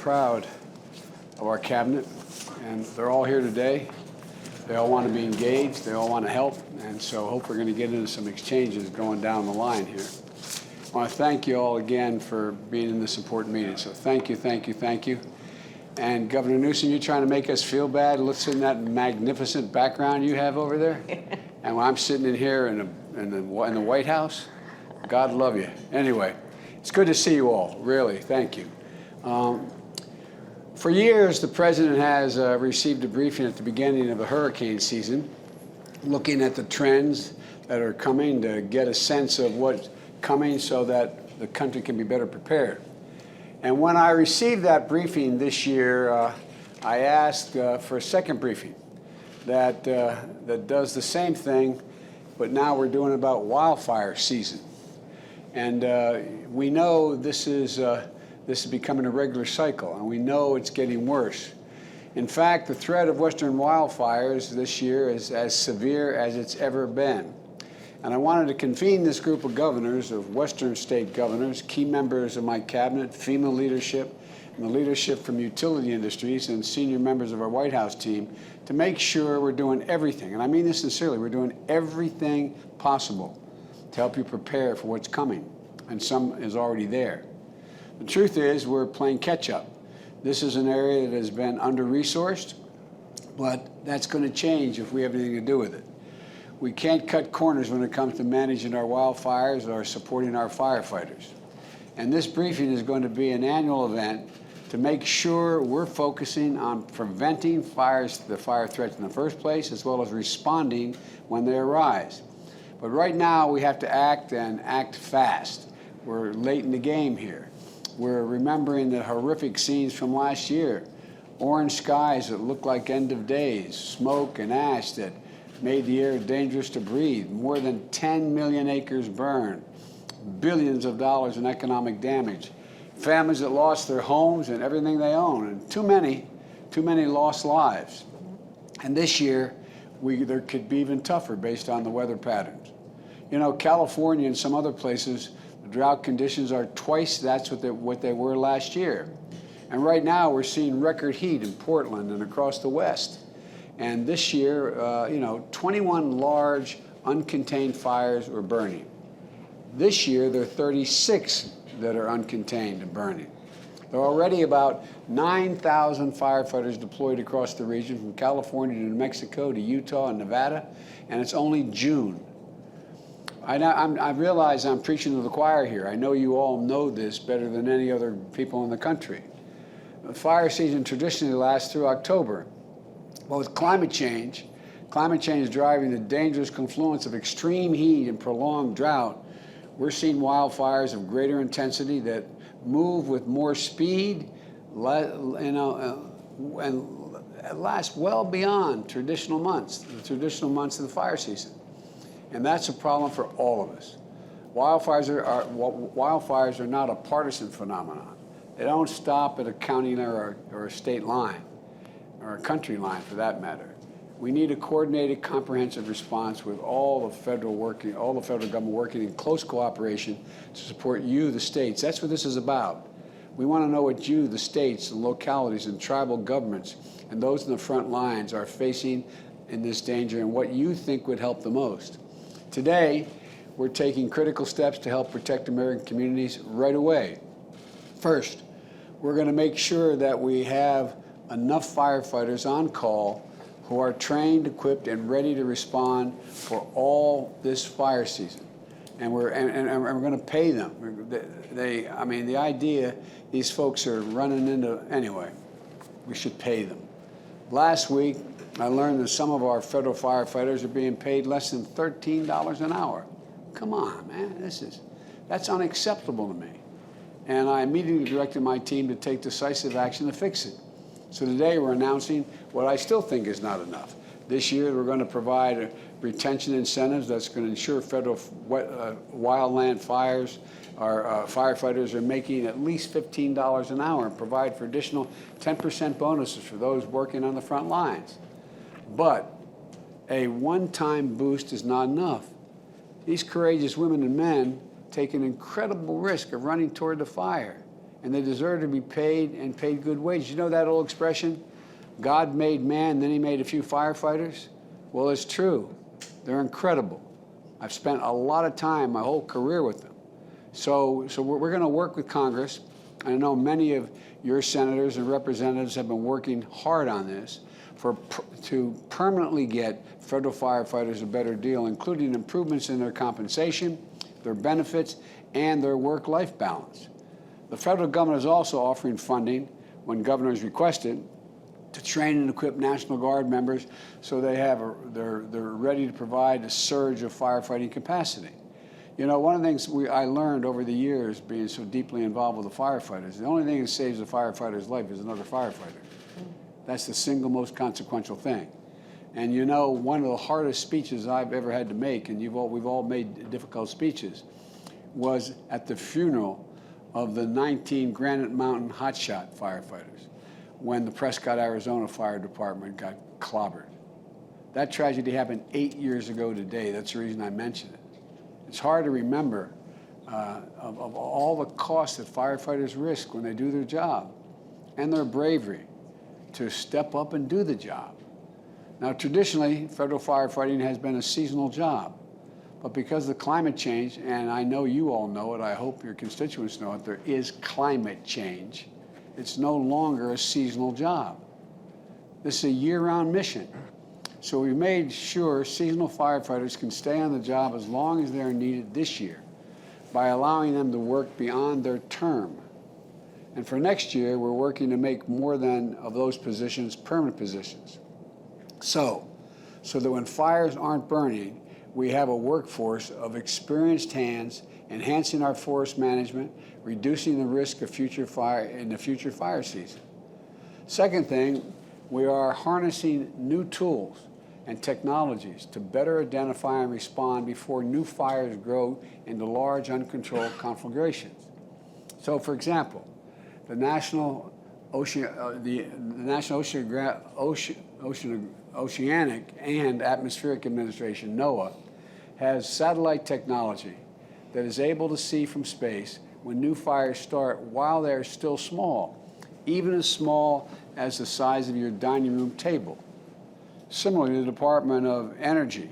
proud of our cabinet, and they're all here today. They all want to be engaged. They all want to help, and so I hope we're going to get into some exchanges going down the line here. I want to thank you all again for being in this important meeting. So thank you, thank you, thank you. And Governor Newsom, you're trying to make us feel bad. Listen to that magnificent background you have over there. And when I'm sitting in here in the White House, God love you. Anyway, it's good to see you all, really. Thank you. For years, the President has received a briefing at the beginning of the hurricane season, looking at the trends that are coming to get a sense of what's coming so that the country can be better prepared. And when I received that briefing this year, I asked for a second briefing that does the same thing, but now we're doing about wildfire season. And we know this is becoming a regular cycle, and we know it's getting worse. In fact, the threat of western wildfires this year is as severe as it's ever been. And I wanted to convene this group of governors, of western state governors, key members of my cabinet, FEMA leadership, and the leadership from utility industries and senior members of our White House team to make sure we're doing everything, and I mean this sincerely, we're doing everything possible to help you prepare for what's coming, and some is already there. The truth is we're playing catch up. This is an area that has been under-resourced, but that's going to change if we have anything to do with it. We can't cut corners when it comes to managing our wildfires or supporting our firefighters. And this briefing is going to be an annual event to make sure we're focusing on preventing fires, the fire threats in the first place, as well as responding when they arise. But right now, we have to act and act fast. We're late in the game here. We're remembering the horrific scenes from last year. Orange skies that look like end of days, smoke and ash that made the air dangerous to breathe, more than 10 million acres burned, billions of dollars in economic damage, families that lost their homes and everything they own, and too many lost lives. And this year, there could be even tougher based on the weather patterns. You know, California and some other places, the drought conditions are twice that's what they were last year. And right now, we're seeing record heat in Portland and across the West. And this year, 21 large uncontained fires were burning. This year, there are 36 that are uncontained and burning. There are already about 9,000 firefighters deployed across the region, from California to New Mexico to Utah and Nevada, and it's only June. I realize I'm preaching to the choir here. I know you all know this better than any other people in the country. The fire season traditionally lasts through October. But with climate change driving the dangerous confluence of extreme heat and prolonged drought, we're seeing wildfires of greater intensity that move with more speed, and last well beyond traditional months, the traditional months of the fire season. And that's a problem for all of us. Wildfires are not a partisan phenomenon. They don't stop at a county or a state line, or a country line for that matter. We need a coordinated, comprehensive response with all the federal government working in close cooperation to support you, the states. That's what this is about. We want to know what you, the states, the localities, and tribal governments, and those in the front lines are facing in this danger, and what you think would help the most. Today, we're taking critical steps to help protect American communities right away. First, we're going to make sure that we have enough firefighters on call who are trained, equipped, and ready to respond for all this fire season. And we're going to pay them. The idea these folks are running into anyway, we should pay them. Last week, I learned that some of our federal firefighters are being paid less than $13 an hour. Come on, man, that's unacceptable to me. And I immediately directed my team to take decisive action to fix it. So today we're announcing what I still think is not enough. This year we're going to provide retention incentives that's going to ensure federal wildland fires, our firefighters are making at least $15 an hour, and provide for additional 10% bonuses for those working on the front lines. But a one-time boost is not enough. These courageous women and men take an incredible risk of running toward the fire, and they deserve to be paid and paid good wages. You know that old expression, God made man, then he made a few firefighters? Well, it's true. They're incredible. I've spent a lot of time, my whole career with them. So we're going to work with Congress. I know many of your senators and representatives have been working hard on this to permanently get federal firefighters a better deal, including improvements in their compensation, their benefits, and their work-life balance. The federal government is also offering funding, when governors request it, to train and equip National Guard members so they're ready to provide a surge of firefighting capacity. You know, one of the things I learned over the years, being so deeply involved with the firefighters, the only thing that saves a firefighter's life is another firefighter. That's the single most consequential thing. And you know, one of the hardest speeches I've ever had to make, and we've all made difficult speeches, was at the funeral of the 19 Granite Mountain hotshot firefighters when the Prescott, Arizona Fire Department got clobbered. That tragedy happened 8 years ago today. That's the reason I mention it. It's hard to remember of all the costs that firefighters risk when they do their job, and their bravery to step up and do the job. Now, traditionally, federal firefighting has been a seasonal job, but because of the climate change, and I know you all know it, I hope your constituents know it, there is climate change. It's no longer a seasonal job. This is a year-round mission. So we've made sure seasonal firefighters can stay on the job as long as they're needed this year by allowing them to work beyond their term. And for next year, we're working to make more of those positions permanent positions. So that when fires aren't burning, we have a workforce of experienced hands, enhancing our forest management, reducing the risk of future fire in the future fire season. Second thing, we are harnessing new tools and technologies to better identify and respond before new fires grow into large, uncontrolled conflagrations. So, for example, the National Oceanic and Atmospheric Administration, NOAA, has satellite technology that is able to see from space when new fires start while they're still small, even as small as the size of your dining room table. Similarly, the Department of Energy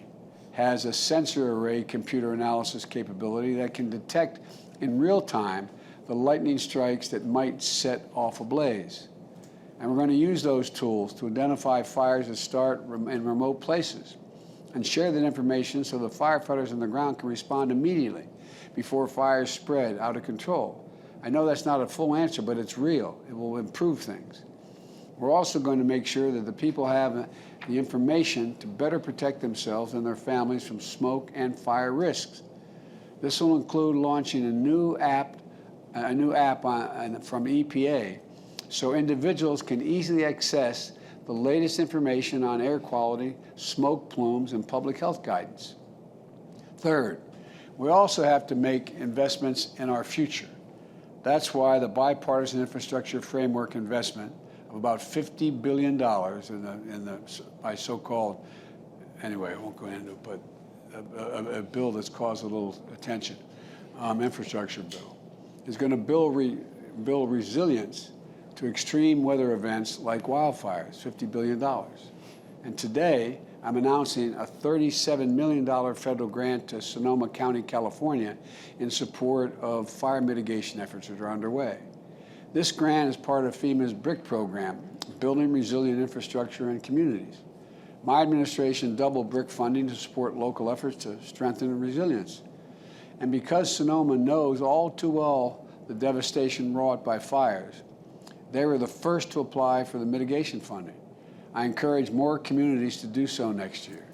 has a sensor array computer analysis capability that can detect in real time the lightning strikes that might set off a blaze. And we're going to use those tools to identify fires that start in remote places and share that information so the firefighters on the ground can respond immediately before fires spread out of control. I know that's not a full answer, but it's real. It will improve things. We're also going to make sure that the people have the information to better protect themselves and their families from smoke and fire risks. This will include launching a new app from EPA so individuals can easily access the latest information on air quality, smoke plumes, and public health guidance. Third, we also have to make investments in our future. That's why the bipartisan infrastructure framework investment of about $50 billion by so-called, anyway, I won't go into it, but a bill that's caused a little attention, infrastructure bill, is going to build resilience to extreme weather events like wildfires, $50 billion. And today, I'm announcing a $37 million federal grant to Sonoma County, California, in support of fire mitigation efforts that are underway. This grant is part of FEMA's BRIC program, Building Resilient Infrastructure in Communities. My administration doubled BRIC funding to support local efforts to strengthen resilience. And because Sonoma knows all too well the devastation wrought by fires, they were the first to apply for the mitigation funding. I encourage more communities to do so next year.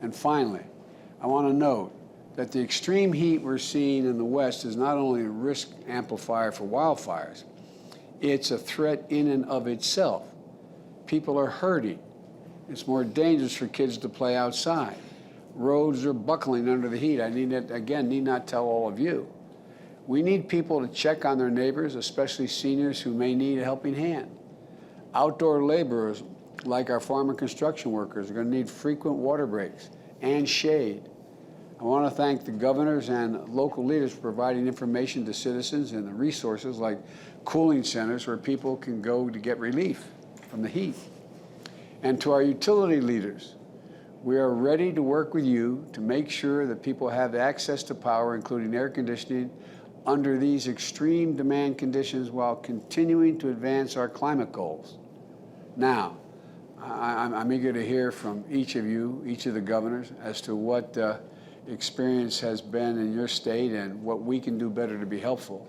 And finally, I want to note that the extreme heat we're seeing in the West is not only a risk amplifier for wildfires, it's a threat in and of itself. People are hurting. It's more dangerous for kids to play outside. Roads are buckling under the heat. I need not tell all of you. We need people to check on their neighbors, especially seniors who may need a helping hand. Outdoor laborers, like our farm and construction workers, are going to need frequent water breaks and shade. I want to thank the governors and local leaders for providing information to citizens and the resources like cooling centers where people can go to get relief from the heat. And to our utility leaders, we are ready to work with you to make sure that people have access to power, including air conditioning, under these extreme demand conditions while continuing to advance our climate goals. Now, I'm eager to hear from each of you, each of the governors, as to what experience has been in your state and what we can do better to be helpful.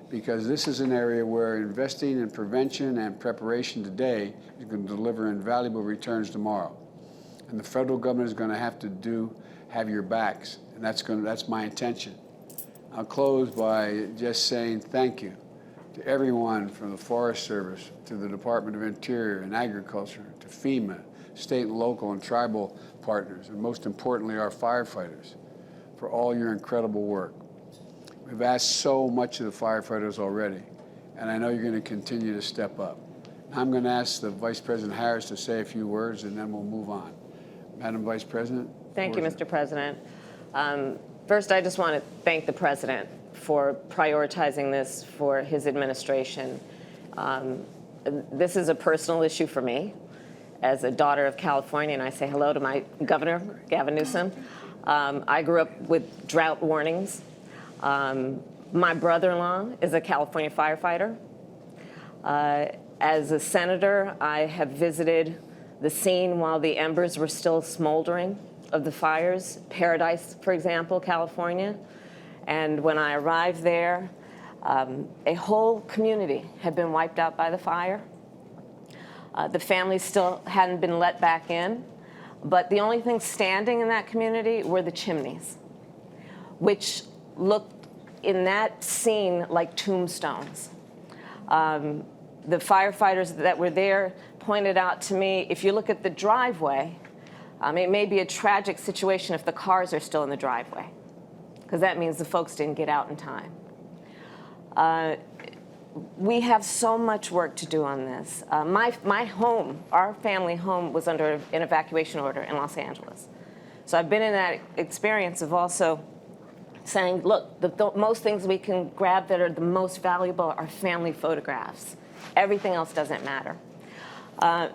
Because this is an area where investing in prevention and preparation today is going to deliver invaluable returns tomorrow. And the federal government is going to have your backs, and that's my intention. I'll close by just saying thank you to everyone from the Forest Service, to the Department of Interior and Agriculture, to FEMA, state and local and tribal partners, and most importantly, our firefighters, for all your incredible work. We've asked so much of the firefighters already, and I know you're going to continue to step up. I'm going to ask the Vice President Harris to say a few words, and then we'll move on. Madam Vice President. Thank you, Mr. President. First, I just want to thank the President for prioritizing this for his administration. This is a personal issue for me as a daughter of California, and I say hello to my governor, Gavin Newsom. I grew up with drought warnings. My brother-in-law is a California firefighter. As a senator, I have visited the scene while the embers were still smoldering of the fires, Paradise, for example, California. And when I arrived there, a whole community had been wiped out by the fire. The families still hadn't been let back in, but the only thing standing in that community were the chimneys, which looked in that scene like tombstones. The firefighters that were there pointed out to me, if you look at the driveway, it may be a tragic situation if the cars are still in the driveway, because that means the folks didn't get out in time. We have so much work to do on this. My home, our family home, was under an evacuation order in Los Angeles. So I've been in that experience of also saying, look, the most things we can grab that are the most valuable are family photographs. Everything else doesn't matter.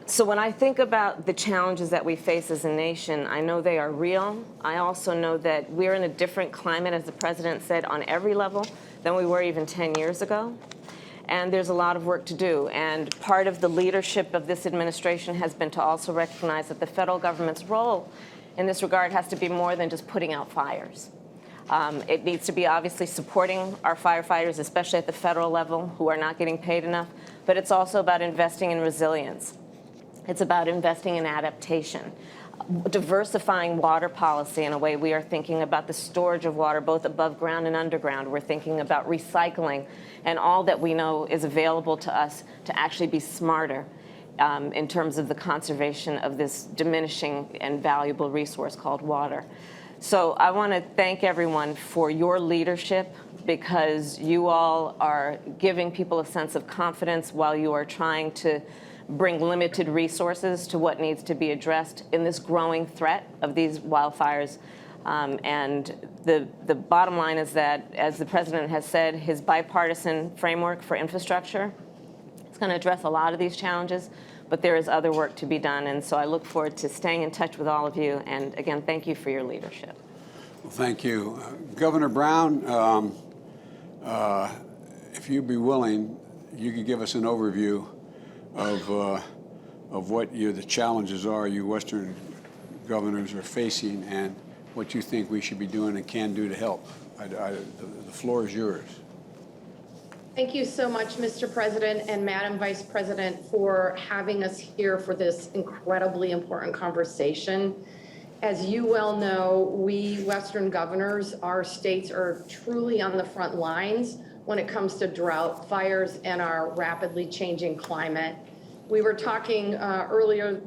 So when I think about the challenges that we face as a nation, I know they are real. I also know that we're in a different climate, as the President said, on every level than we were even 10 years ago. And there's a lot of work to do. And part of the leadership of this administration has been to also recognize that the federal government's role in this regard has to be more than just putting out fires. It needs to be obviously supporting our firefighters, especially at the federal level, who are not getting paid enough. But it's also about investing in resilience. It's about investing in adaptation, diversifying water policy in a way we are thinking about the storage of water both above ground and underground. We're thinking about recycling and all that we know is available to us to actually be smarter in terms of the conservation of this diminishing and valuable resource called water. So I want to thank everyone for your leadership, because you all are giving people a sense of confidence while you are trying to bring limited resources to what needs to be addressed in this growing threat of these wildfires. And the bottom line is that, as the President has said, his bipartisan framework for infrastructure is going to address a lot of these challenges, but there is other work to be done. And so I look forward to staying in touch with all of you. And again, thank you for your leadership. Well, thank you. Governor Brown, if you'd be willing, you could give us an overview of what the challenges are you Western governors are facing and what you think we should be doing and can do to help. The floor is yours. Thank you so much, Mr. President and Madam Vice President, for having us here for this incredibly important conversation. As you well know, we Western governors, our states are truly on the front lines when it comes to drought, fires, and our rapidly changing climate. We were talking earlier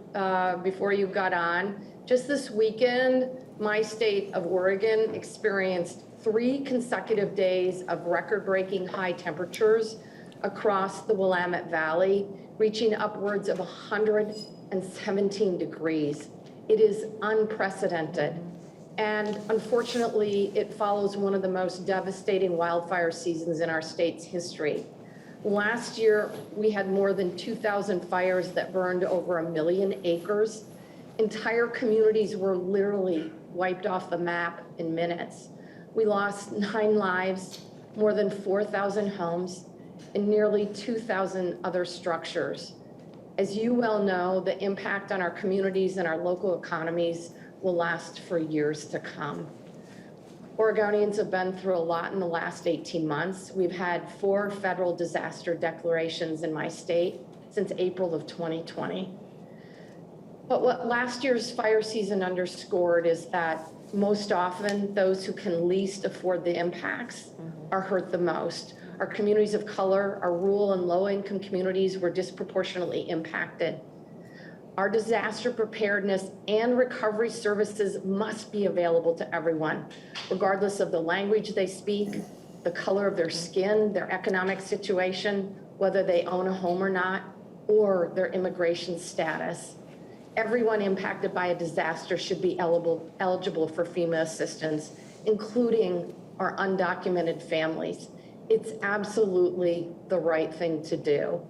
before you got on. Just this weekend, my state of Oregon experienced 3 consecutive days of record-breaking high temperatures across the Willamette Valley, reaching upwards of 117 degrees. It is unprecedented. And unfortunately, it follows one of the most devastating wildfire seasons in our state's history. Last year, we had more than 2,000 fires that burned over 1 million acres. Entire communities were literally wiped off the map in minutes. We lost 9 lives, more than 4,000 homes, and nearly 2,000 other structures. As you well know, the impact on our communities and our local economies will last for years to come. Oregonians have been through a lot in the last 18 months. We've had 4 federal disaster declarations in my state since April of 2020. But what last year's fire season underscored is that most often those who can least afford the impacts are hurt the most. Our communities of color, our rural and low-income communities were disproportionately impacted. Our disaster preparedness and recovery services must be available to everyone, regardless of the language they speak, the color of their skin, their economic situation, whether they own a home or not, or their immigration status. Everyone impacted by a disaster should be eligible for FEMA assistance, including our undocumented families. It's absolutely the right thing to do.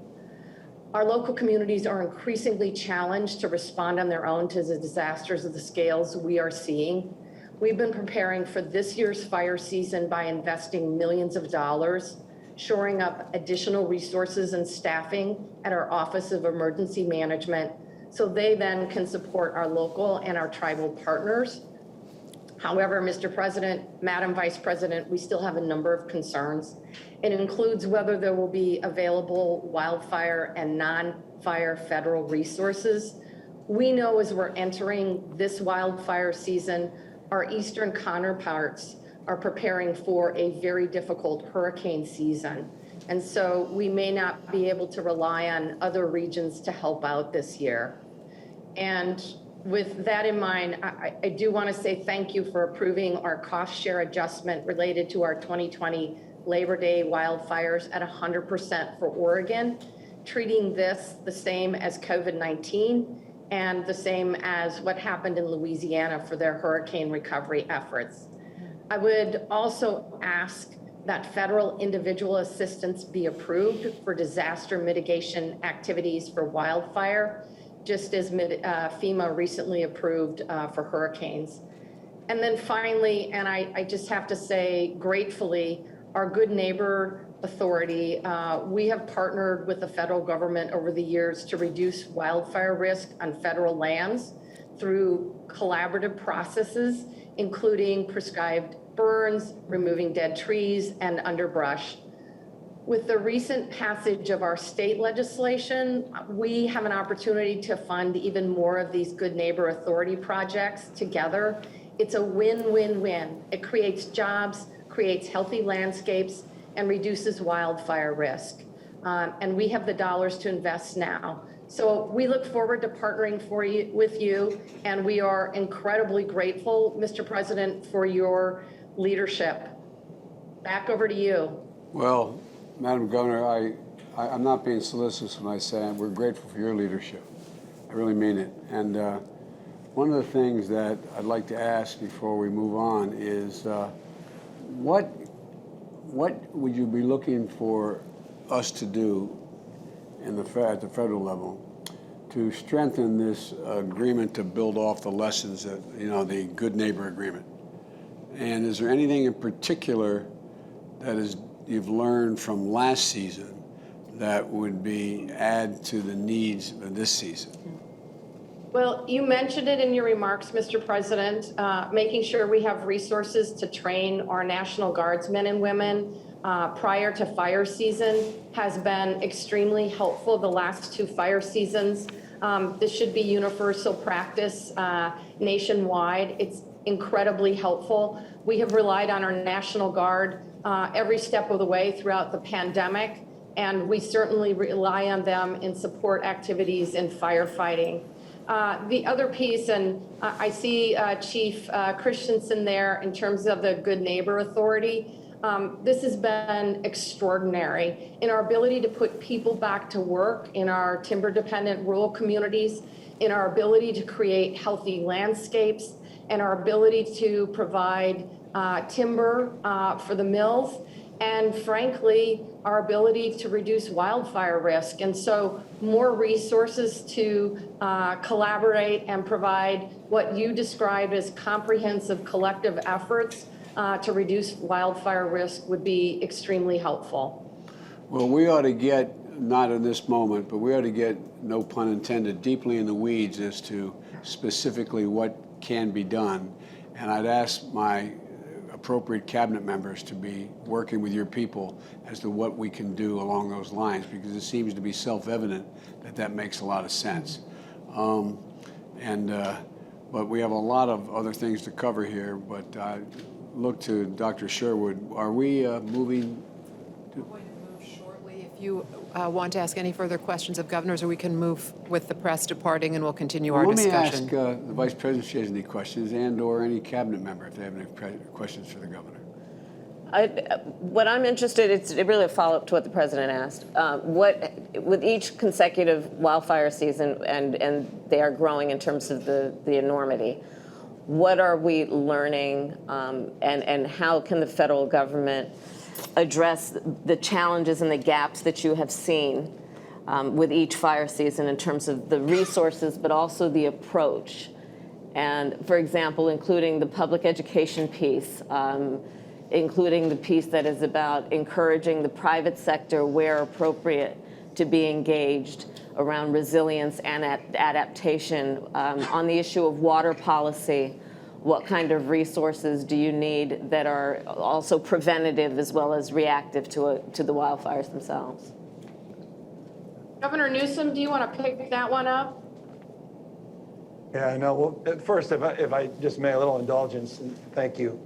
Our local communities are increasingly challenged to respond on their own to the disasters of the scales we are seeing. We've been preparing for this year's fire season by investing millions of dollars, shoring up additional resources and staffing at our Office of Emergency Management, so they then can support our local and our tribal partners. However, Mr. President, Madam Vice President, we still have a number of concerns. It includes whether there will be available wildfire and non-fire federal resources. We know as we're entering this wildfire season, our eastern counterparts are preparing for a very difficult hurricane season. And so we may not be able to rely on other regions to help out this year. And with that in mind, I do want to say thank you for approving our cost share adjustment related to our 2020 Labor Day wildfires at 100% for Oregon, treating this the same as COVID-19 and the same as what happened in Louisiana for their hurricane recovery efforts. I would also ask that federal individual assistance be approved for disaster mitigation activities for wildfire, just as FEMA recently approved for hurricanes. And then finally, and I just have to say gratefully, our Good Neighbor Authority, we have partnered with the federal government over the years to reduce wildfire risk on federal lands through collaborative processes, including prescribed burns, removing dead trees, and underbrush. With the recent passage of our state legislation, we have an opportunity to fund even more of these Good Neighbor Authority projects together. It's a win-win-win. It creates jobs, creates healthy landscapes, and reduces wildfire risk. And we have the dollars to invest now. So we look forward to partnering with you, and we are incredibly grateful, Mr. President, for your leadership. Back over to you. Well, Madam Governor, I'm not being solicitous when I say we're grateful for your leadership. I really mean it. And one of the things that I'd like to ask before we move on is what would you be looking for us to do at the federal level to strengthen this agreement to build off the lessons that, the Good Neighbor Agreement? And is there anything in particular that you've learned from last season that would add to the needs of this season? Well, you mentioned it in your remarks, Mr. President, making sure we have resources to train our National Guardsmen and women prior to fire season has been extremely helpful the last 2 fire seasons. This should be universal practice nationwide. It's incredibly helpful. We have relied on our National Guard every step of the way throughout the pandemic, and we certainly rely on them in support activities in firefighting. The other piece, and I see Chief Christensen there in terms of the Good Neighbor Authority, This has been extraordinary in our ability to put people back to work in our timber-dependent rural communities, in our ability to create healthy landscapes, and our ability to provide timber for the mills, and frankly, our ability to reduce wildfire risk. And so more resources to collaborate and provide what you described as comprehensive collective efforts to reduce wildfire risk would be extremely helpful. Well, we ought to get, not in this moment, but we ought to get, no pun intended, deeply in the weeds as to specifically what can be done. And I'd ask my appropriate cabinet members to be working with your people as to what we can do along those lines, because it seems to be self-evident that that makes a lot of sense. But we have a lot of other things to cover here, but I look to Dr. Sherwood. Are we moving? We're going to move shortly. If you want to ask any further questions of governors, or we can move with the press departing and we'll continue our discussion. Let me ask the Vice President if she has any questions, and/or any cabinet member if they have any questions for the governor. What I'm interested in, it's really a follow-up to what the president asked. With each consecutive wildfire season, and they are growing in terms of the enormity, what are we learning, and how can the federal government address the challenges and the gaps that you have seen with each fire season in terms of the resources, but also the approach? And for example, including the public education piece, including the piece that is about encouraging the private sector where appropriate to be engaged around resilience and adaptation. On the issue of water policy, what kind of resources do you need that are also preventative as well as reactive to the wildfires themselves? Governor Newsom, do you want to pick that one up? Yeah, no. Well, first, if I just may, a little indulgence, and thank you,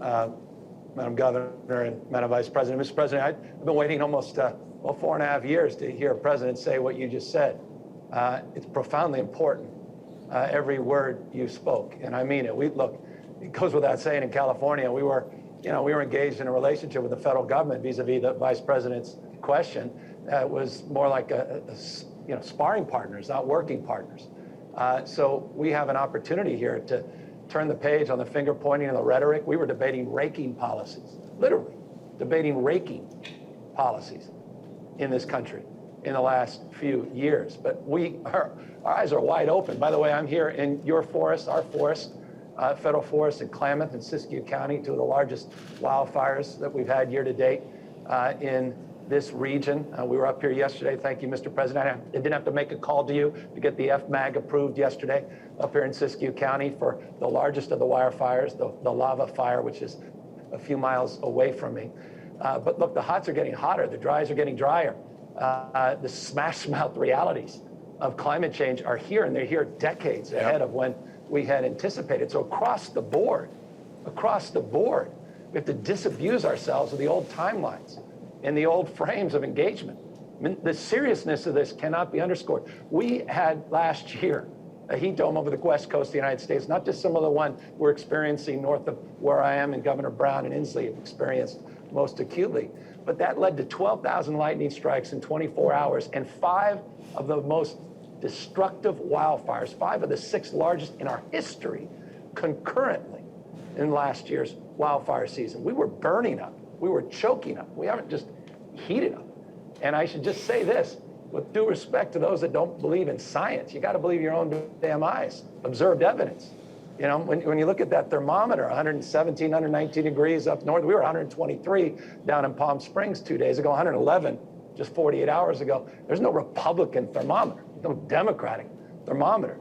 Madam Governor and Madam Vice President. Mr. President, I've been waiting almost 4.5 years to hear a president say what you just said. It's profoundly important, every word you spoke, and I mean it. Look, it goes without saying, in California, we were engaged in a relationship with the federal government vis-a-vis the Vice President's question. It was more like sparring partners, not working partners. So we have an opportunity here to turn the page on the finger pointing and the rhetoric. We were debating raking policies, literally debating raking policies in this country in the last few years. But our eyes are wide open. By the way, I'm here in your forest, our forest, federal forest in Klamath and Siskiyou County, two of the largest wildfires that we've had year to date in this region. We were up here yesterday. Thank you, Mr. President. I didn't have to make a call to you to get the FMAG approved yesterday up here in Siskiyou County for the largest of the wildfires, the lava fire, which is a few miles away from me. But look, the hots are getting hotter. The dries are getting drier. The smash mouth realities of climate change are here, and they're here decades ahead of when we had anticipated. So across the board, we have to disabuse ourselves of the old timelines and the old frames of engagement. I mean, the seriousness of this cannot be underscored. We had last year a heat dome over the west coast of the United States, not just some of the one we're experiencing north of where I am, and Governor Brown and Inslee have experienced most acutely. But that led to 12,000 lightning strikes in 24 hours and 5 of the most destructive wildfires, 5 of the 6 largest in our history, concurrently in last year's wildfire season. We were burning up. We were choking up. We haven't just heated up. And I should just say this, with due respect to those that don't believe in science, you got to believe your own damn eyes, observed evidence. You know, when you look at that thermometer, 117, 119 degrees up north, we were 123 down in Palm Springs 2 days ago, 111 just 48 hours ago. There's no Republican thermometer, no Democratic thermometer.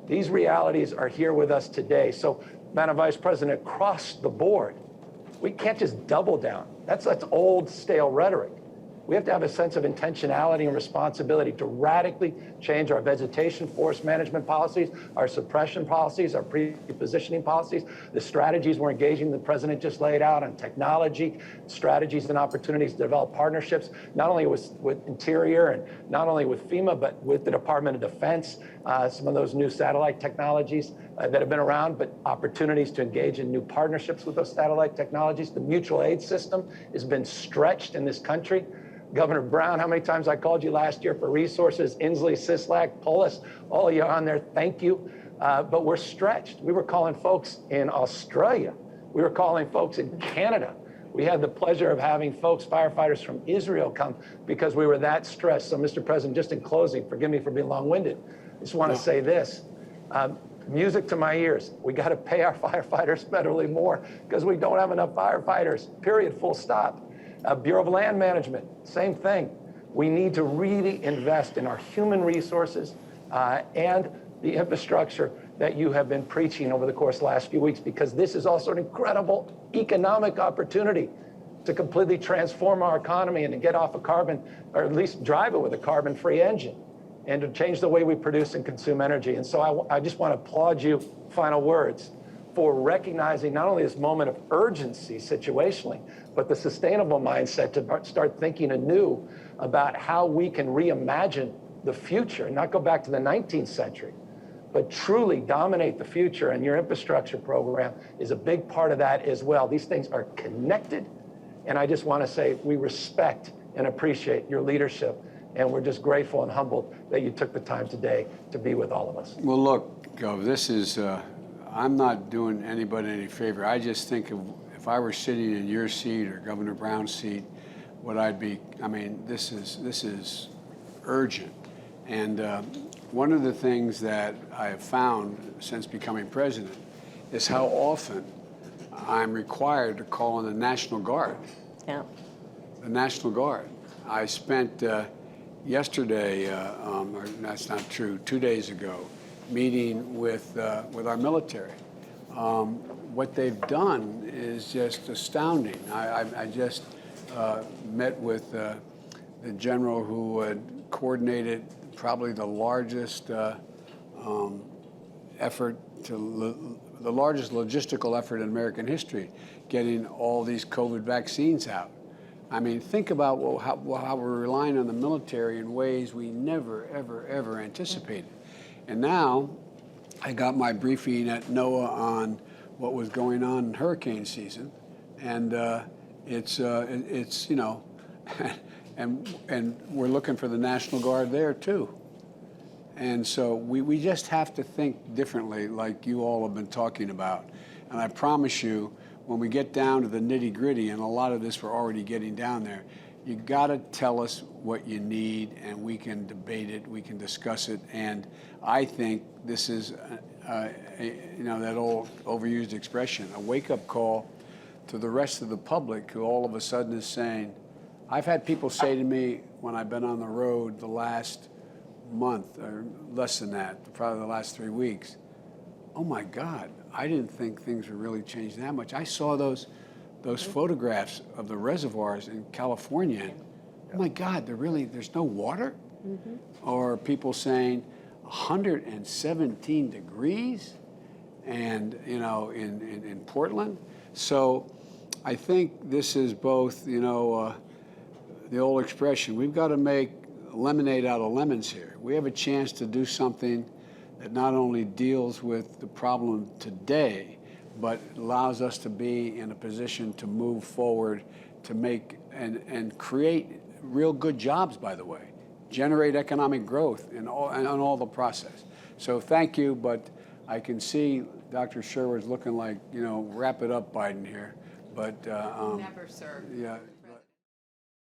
These realities are here with us today. So, Madam Vice President, across the board, we can't just double down. That's old, stale rhetoric. We have to have a sense of intentionality and responsibility to radically change our vegetation forest management policies, our suppression policies, our pre-positioning policies, the strategies we're engaging the president just laid out on technology, strategies and opportunities to develop partnerships, not only with Interior and not only with FEMA, but with the Department of Defense, some of those new satellite technologies that have been around, but opportunities to engage in new partnerships with those satellite technologies. The mutual aid system has been stretched in this country. Governor Brown, how many times I called you last year for resources, Inslee, Sislak, Polis, all of you on there, thank you. But we're stretched. We were calling folks in Australia. We were calling folks in Canada. We had the pleasure of having folks, firefighters from Israel come because we were that stressed. So Mr. President, just in closing, forgive me for being long-winded. I just want to say this. Music to my ears. We got to pay our firefighters federally more because we don't have enough firefighters, period, full stop. Bureau of Land Management, same thing. We need to really invest in our human resources and the infrastructure that you have been preaching over the course of the last few weeks, because this is also an incredible economic opportunity to completely transform our economy and to get off of carbon, or at least drive it with a carbon-free engine, and to change the way we produce and consume energy. And so I just want to applaud you, final words, for recognizing not only this moment of urgency situationally, but the sustainable mindset to start thinking anew about how we can reimagine the future and not go back to the 19th century, but truly dominate the future. And your infrastructure program is a big part of that as well. These things are connected. And I just want to say we respect and appreciate your leadership. And we're just grateful and humbled that you took the time today to be with all of us. Well, look, Gov, this is, I'm not doing anybody any favor. I just think of, if I were sitting in your seat or Governor Brown's seat, what I'd be, I mean, this is urgent. And one of the things that I have found since becoming president is how often I'm required to call on the National Guard. Yeah. The National Guard. I spent yesterday, or that's not true, 2 days ago, meeting with our military. What they've done is just astounding. I just met with the general who had coordinated probably the largest effort the largest logistical effort in American history, getting all these COVID vaccines out. I mean, think about how we're relying on the military in ways we never, ever, ever anticipated. And now I got my briefing at NOAA on what was going on in hurricane season, and it's you know, and we're looking for the National Guard there too. And so we just have to think differently, like you all have been talking about. And I promise you, when we get down to the nitty-gritty, and a lot of this we're already getting down there, you got to tell us what you need, and we can debate it, we can discuss it. And I think this is, you know, that old overused expression, a wake-up call to the rest of the public who all of a sudden is saying, I've had people say to me when I've been on the road the last month, or less than that, probably the last 3 weeks, oh my God, I didn't think things were really changing that much. I saw those photographs of the reservoirs in California, and oh my God, there's no water? Mm-hmm. Or people saying 117 degrees, and you know, in Portland. So I think this is both, you know, the old expression, we've got to make lemonade out of lemons here. We have a chance to do something that not only deals with the problem today, but allows us to be in a position to move forward, to make and create real good jobs, by the way, generate economic growth in all the process. So thank you, but I can see Dr. Sherwood's looking like, you know, wrap it up, Biden here. But Never, sir. Yeah.